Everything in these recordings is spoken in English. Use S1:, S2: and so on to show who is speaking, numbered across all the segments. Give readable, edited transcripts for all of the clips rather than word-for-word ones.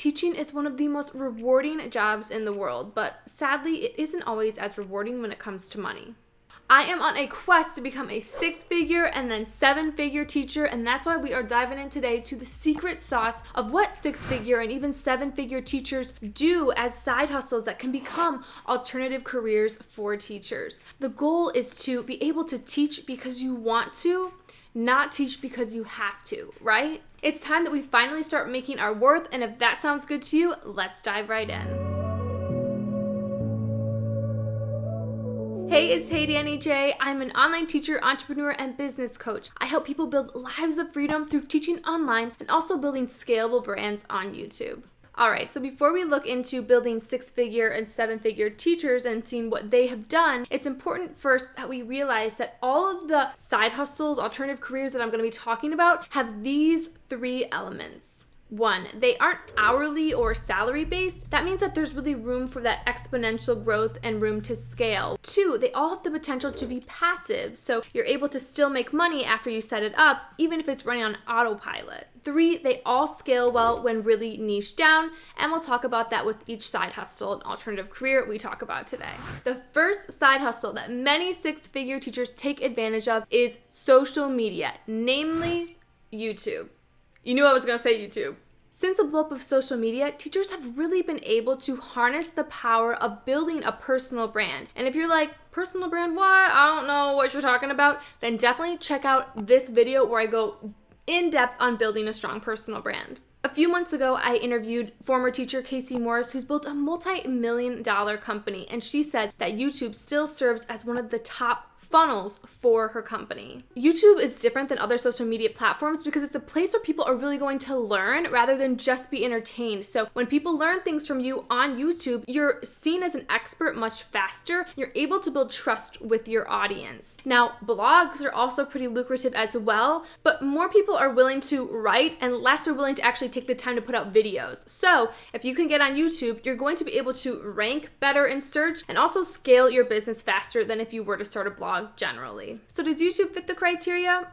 S1: Teaching is one of the most rewarding jobs in the world, but sadly, it isn't always as rewarding when it comes to money. I am on a quest to become a 6-figure and then 7-figure teacher, and that's why we are diving in today to the secret sauce of what 6-figure and even 7-figure teachers do as side hustles that can become alternative careers for teachers. The goal is to be able to teach because you want to, not teach because you have to, right? It's time that we finally start making our worth, and if that sounds good to you, let's dive right in. Hey, it's Danny J. I'm an online teacher, entrepreneur, and business coach. I help people build lives of freedom through teaching online and also building scalable brands on YouTube. All right, so before we look into building 6-figure and 7-figure teachers and seeing what they have done, it's important first that we realize that all of the side hustles, alternative careers that I'm going to be talking about have these 3 elements. 1, they aren't hourly or salary based. That means that there's really room for that exponential growth and room to scale. 2, they all have the potential to be passive, so you're able to still make money after you set it up, even if it's running on autopilot. 3, they all scale well when really niche down, and we'll talk about that with each side hustle and alternative career we talk about today. The first side hustle that many 6-figure teachers take advantage of is social media, namely YouTube. You knew I was going to say YouTube. Since the blow-up of social media, teachers have really been able to harness the power of building a personal brand. And if you're like, personal brand, what? I don't know what you're talking about, then definitely check out this video where I go in depth on building a strong personal brand. A few months ago, I interviewed former teacher Casey Morris, who's built a multi-million-dollar company, and she says that YouTube still serves as one of the top funnels for her company. YouTube is different than other social media platforms because it's a place where people are really going to learn rather than just be entertained. So when people learn things from you on YouTube, you're seen as an expert much faster. You're able to build trust with your audience. Now, blogs are also pretty lucrative as well, but more people are willing to write and less are willing to actually take the time to put out videos. So if you can get on YouTube, you're going to be able to rank better in search and also scale your business faster than if you were to start a blog generally. So does YouTube fit the criteria?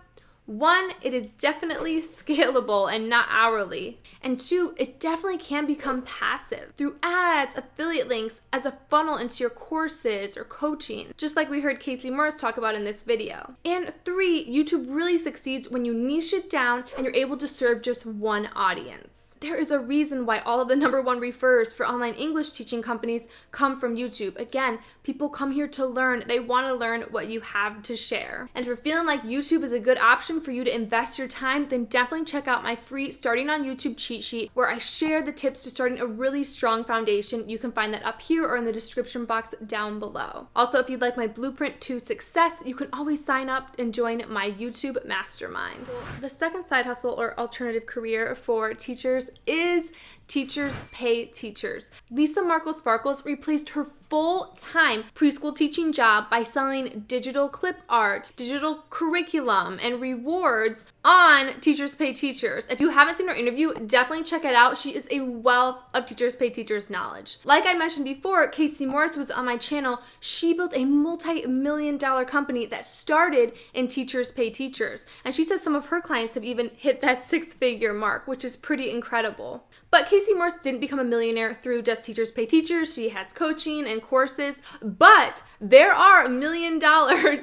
S1: 1, it is definitely scalable and not hourly. And 2, it definitely can become passive through ads, affiliate links, as a funnel into your courses or coaching, just like we heard Casey Morris talk about in this video. And 3, YouTube really succeeds when you niche it down and you're able to serve just one audience. There is a reason why all of the #1 refers for online English teaching companies come from YouTube. Again, people come here to learn. They want to learn what you have to share. And if you're feeling like YouTube is a good option for you to invest your time, then definitely check out my free Starting on YouTube cheat sheet where I share the tips to starting a really strong foundation. You can find that up here or in the description box down below. Also, if you'd like my blueprint to success, you can always sign up and join my YouTube mastermind. The second side hustle or alternative career for teachers is teachers pay teachers. Lisa Markle Sparkles replaced her full-time preschool teaching job by selling digital clip art, digital curriculum, and rewards on Teachers Pay Teachers. If you haven't seen her interview, definitely check it out. She is a wealth of Teachers Pay Teachers knowledge. Like I mentioned before, Casey Morris was on my channel. She built a multi-million-dollar company that started in Teachers Pay Teachers. And she says some of her clients have even hit that 6-figure mark, which is pretty incredible. But Casey Morris didn't become a millionaire through just Teachers Pay Teachers. She has coaching and courses, but there are $1 million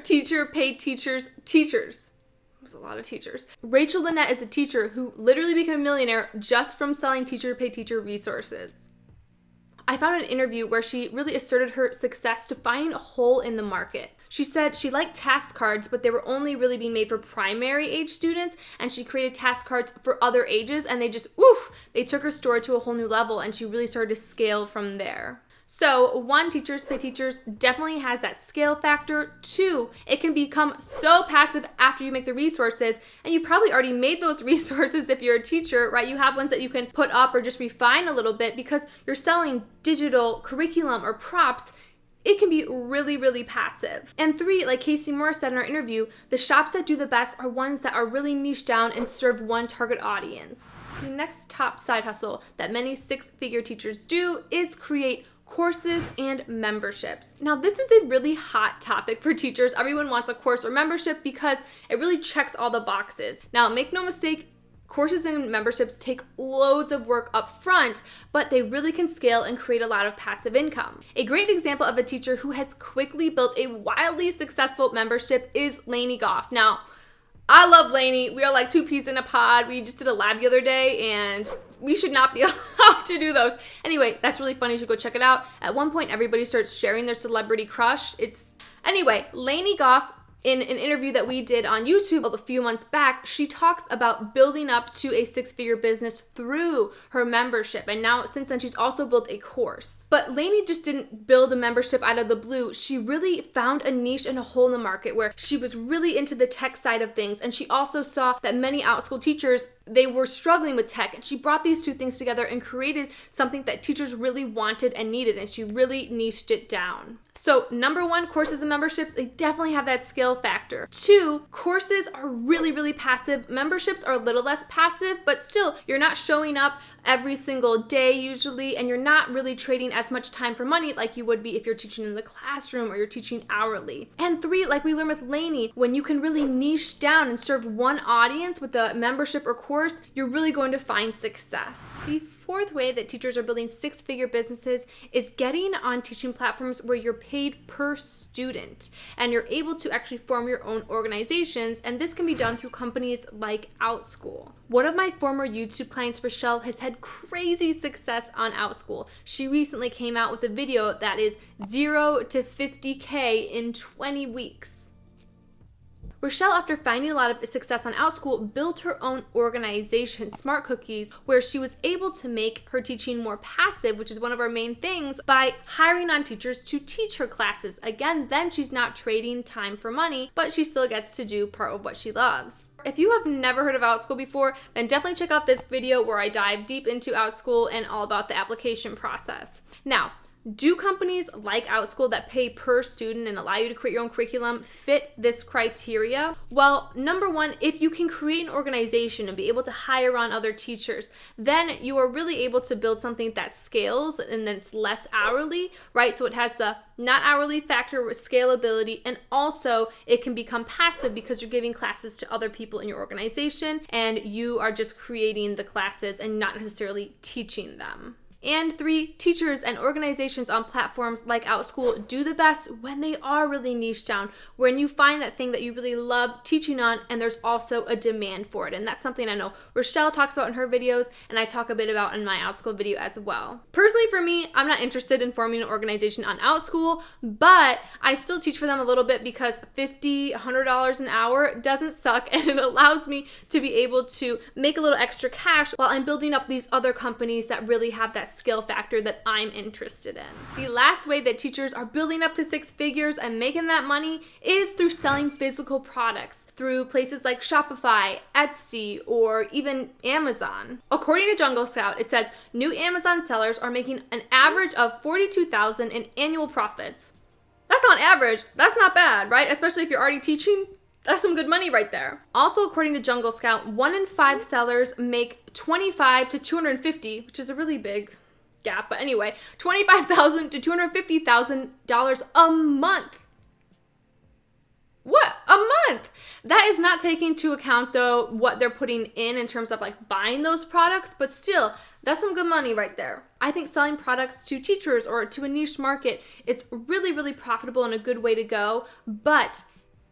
S1: Teacher Pay Teachers teachers. There's a lot of teachers. Rachel Lynette is a teacher who literally became a millionaire just from selling Teacher Pay Teacher resources. I found an interview where she really asserted her success to finding a hole in the market. She said she liked task cards, but they were only really being made for primary age students, and she created task cards for other ages, and they took her store to a whole new level, and she really started to scale from there. So 1, Teachers Pay Teachers definitely has that scale factor. 2, it can become so passive after you make the resources, and you probably already made those resources if you're a teacher, right? You have ones that you can put up or just refine a little bit because you're selling digital curriculum or props. It can be really, really passive. And 3, like Casey Morris said in our interview, the shops that do the best are ones that are really niche down and serve one target audience. The next top side hustle that many 6-figure teachers do is create courses and memberships. Now, this is a really hot topic for teachers. Everyone wants a course or membership because it really checks all the boxes. Now, make no mistake, courses and memberships take loads of work up front, but they really can scale and create a lot of passive income. A great example of a teacher who has quickly built a wildly successful membership is Lainey Goff. Now, I love Lainey. We are like two peas in a pod. We just did a lab the other day and we should not be allowed to do those. Anyway, that's really funny. You should go check it out. At one point, everybody starts sharing their celebrity crush. Anyway, Lainey Goff, in an interview that we did on YouTube a few months back, she talks about building up to a six-figure business through her membership. And now, since then, she's also built a course. But Lainey just didn't build a membership out of the blue. She really found a niche and a hole in the market where she was really into the tech side of things. And she also saw that many Outschool teachers, they were struggling with tech. And she brought these two things together and created something that teachers really wanted and needed. And she really niched it down. So number one, courses and memberships, they definitely have that scale factor. Two, courses are really, really passive. Memberships are a little less passive, but still, you're not showing up every single day usually, and you're not really trading as much time for money like you would be if you're teaching in the classroom or you're teaching hourly. And three, like we learned with Lainey, when you can really niche down and serve one audience with a membership or course, you're really going to find success. The fourth way that teachers are building six-figure businesses is getting on teaching platforms where you're paid per student and you're able to actually form your own organizations, and this can be done through companies like Outschool. One of my former YouTube clients, Rochelle, has had crazy success on Outschool. She recently came out with a video that is 0 to 50K in 20 weeks. Rochelle, after finding a lot of success on Outschool, built her own organization, Smart Cookies, where she was able to make her teaching more passive, which is one of our main things, by hiring on teachers to teach her classes. Again, then she's not trading time for money, but she still gets to do part of what she loves. If you have never heard of Outschool before, then definitely check out this video where I dive deep into Outschool and all about the application process. Now, do companies like Outschool that pay per student and allow you to create your own curriculum fit this criteria? Well, number one, if you can create an organization and be able to hire on other teachers, then you are really able to build something that scales and then it's less hourly, right? So it has the not hourly factor with scalability, and also it can become passive because you're giving classes to other people in your organization and you are just creating the classes and not necessarily teaching them. And three, teachers and organizations on platforms like Outschool do the best when they are really niche down, when you find that thing that you really love teaching on and there's also a demand for it. And that's something I know Rochelle talks about in her videos and I talk a bit about in my Outschool video as well. Personally, for me, I'm not interested in forming an organization on Outschool, but I still teach for them a little bit because $50, $100 an hour doesn't suck, and it allows me to be able to make a little extra cash while I'm building up these other companies that really have that skill factor that I'm interested in. The last way that teachers are building up to six figures and making that money is through selling physical products through places like Shopify, Etsy, or even Amazon. According to Jungle Scout, it says new Amazon sellers are making an average of $42,000 in annual profits. That's not average. That's not bad, right? Especially if you're already teaching. That's some good money right there. Also, according to Jungle Scout, 1 in 5 sellers make $25,000 to $250,000, which is a really big gap, but anyway, $25,000 to $250,000 a month. What? A month? That is not taking into account, though, what they're putting in terms of like buying those products, but still, that's some good money right there. I think selling products to teachers or to a niche market is really, really profitable and a good way to go, but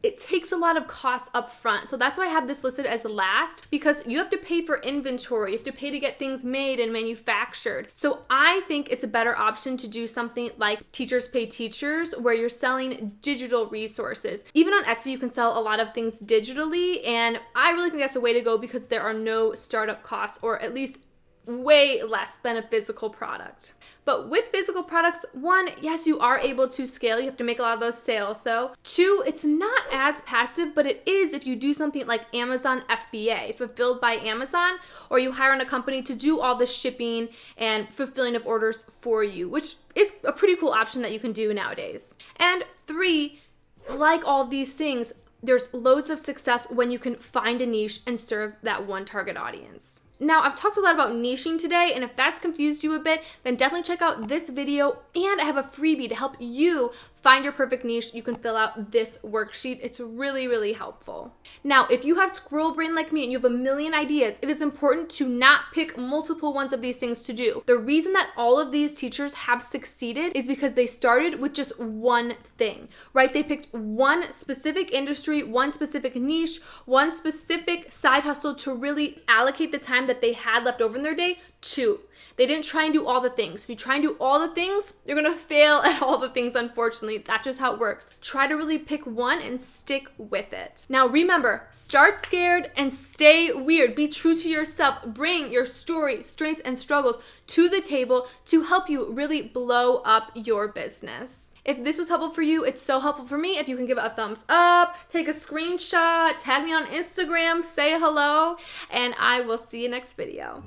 S1: it takes a lot of costs up front. So that's why I have this listed as last, because you have to pay for inventory, you have to pay to get things made and manufactured. So I think it's a better option to do something like Teachers Pay Teachers, where you're selling digital resources. Even on Etsy, you can sell a lot of things digitally, and I really think that's a way to go because there are no startup costs, or at least way less than a physical product. But with physical products, one, yes, you are able to scale. You have to make a lot of those sales though. Two, it's not as passive, but it is if you do something like Amazon FBA, fulfilled by Amazon, or you hire on a company to do all the shipping and fulfilling of orders for you, which is a pretty cool option that you can do nowadays. And three, like all these things, there's loads of success when you can find a niche and serve that one target audience. Now, I've talked a lot about niching today, and if that's confused you a bit, then definitely check out this video, and I have a freebie to help you find your perfect niche. You can fill out this worksheet. It's really, really helpful. Now, if you have squirrel brain like me and you have a million ideas, it is important to not pick multiple ones of these things to do. The reason that all of these teachers have succeeded is because they started with just one thing, right? They picked one specific industry, one specific niche, one specific side hustle to really allocate the time that they had left over in their day to. They didn't try and do all the things. If you try and do all the things, you're gonna fail at all the things, unfortunately. That's just how it works. Try to really pick one and stick with it. Now remember, start scared and stay weird. Be true to yourself. Bring your story, strengths, and struggles to the table to help you really blow up your business. If this was helpful for you, it's so helpful for me. If you can give it a thumbs up, take a screenshot, tag me on Instagram, say hello, and I will see you next video.